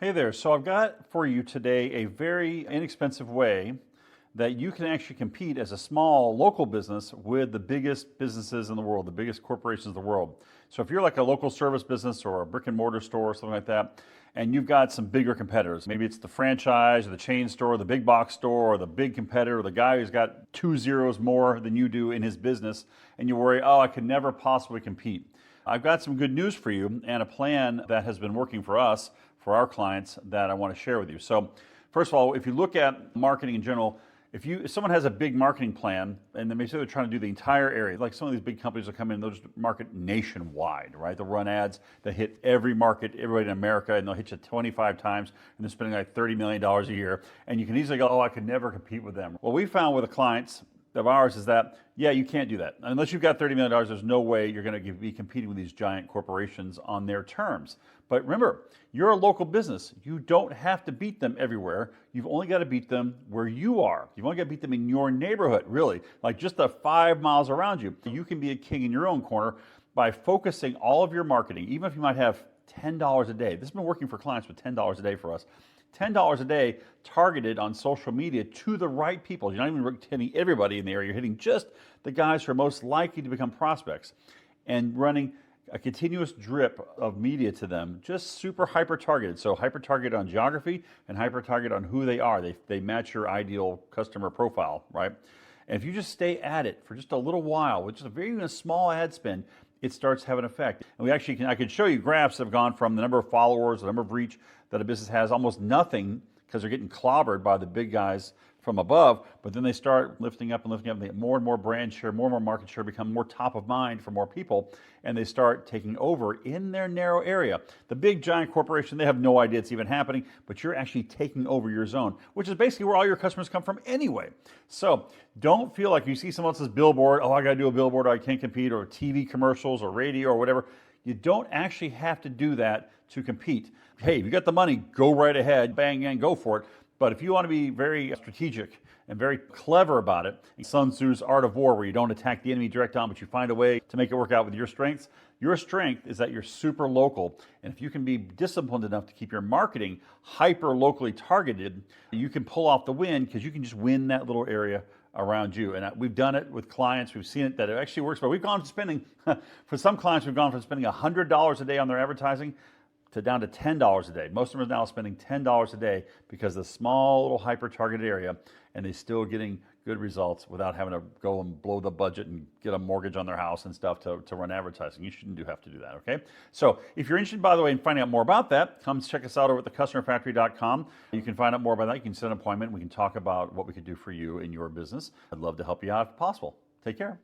Hey there, so I've got for you today a very inexpensive way that you can actually compete as a small local business with the biggest businesses in the world, the biggest corporations in the world. So if you're like a local service business or a brick and mortar store or something like that, and you've got some bigger competitors, maybe it's the franchise or the chain store, the big box store, or the big competitor, or the guy who's got 2 zeros more than you do in his business, and you worry, oh, I could never possibly compete. I've got some good news for you and a plan that has been working for us, for our clients, that I want to share with you. So first of all, if you look at marketing in general, if someone has a big marketing plan and then maybe they're trying to do the entire area, like some of these big companies will come in, they'll just market nationwide, right? They'll run ads that hit every market, everybody in America, and they'll hit you 25 times, and they're spending like $30 million a year. And you can easily go, oh, I could never compete with them. What we found with the clients of ours is that, yeah, you can't do that. Unless you've got $30 million, there's no way you're going to be competing with these giant corporations on their terms. But remember, you're a local business. You don't have to beat them everywhere. You've only got to beat them where you are. You've only got to beat them in your neighborhood, really, like just the 5 miles around you. You can be a king in your own corner by focusing all of your marketing, even if you might have $10 a day. This has been working for clients with $10 a day for us. $10 a day targeted on social media to the right people. You're not even hitting everybody in the area. You're hitting just the guys who are most likely to become prospects and running a continuous drip of media to them, just super hyper targeted. So hyper targeted on geography and hyper targeted on who they are. They match your ideal customer profile, right? And if you just stay at it for just a little while with just a very even a small ad spend, it starts having an effect. And I can show you graphs that have gone from the number of followers, the number of reach that a business has, almost nothing, because they're getting clobbered by the big guys from above, but then they start lifting up and lifting up, and they get more and more brand share, more and more market share, become more top of mind for more people, and they start taking over in their narrow area. The big giant corporation, they have no idea it's even happening, but you're actually taking over your zone, which is basically where all your customers come from anyway. So don't feel like you see someone else's billboard, oh, I gotta do a billboard, or I can't compete, or TV commercials, or radio, or whatever. You don't actually have to do that to compete. Hey, if you got the money, go right ahead, bang, and go for it. But if you want to be very strategic and very clever about it, Sun Tzu's Art of War, where you don't attack the enemy direct on, but you find a way to make it work out with your strengths, your strength is that you're super local. And if you can be disciplined enough to keep your marketing hyper locally targeted, you can pull off the win because you can just win that little area around you. And we've done it with clients. We've seen it that it actually works. But we've gone from spending, for some clients, we've gone from spending $100 a day on their advertising to down to $10 a day. Most of them are now spending $10 a day because of the small little hyper-targeted area, and they're still getting good results without having to go and blow the budget and get a mortgage on their house and stuff to run advertising. You shouldn't have to do that, okay? So if you're interested, by the way, in finding out more about that, come check us out over at thecustomerfactory.com. You can find out more about that. You can set an appointment. We can talk about what we could do for you in your business. I'd love to help you out if possible. Take care.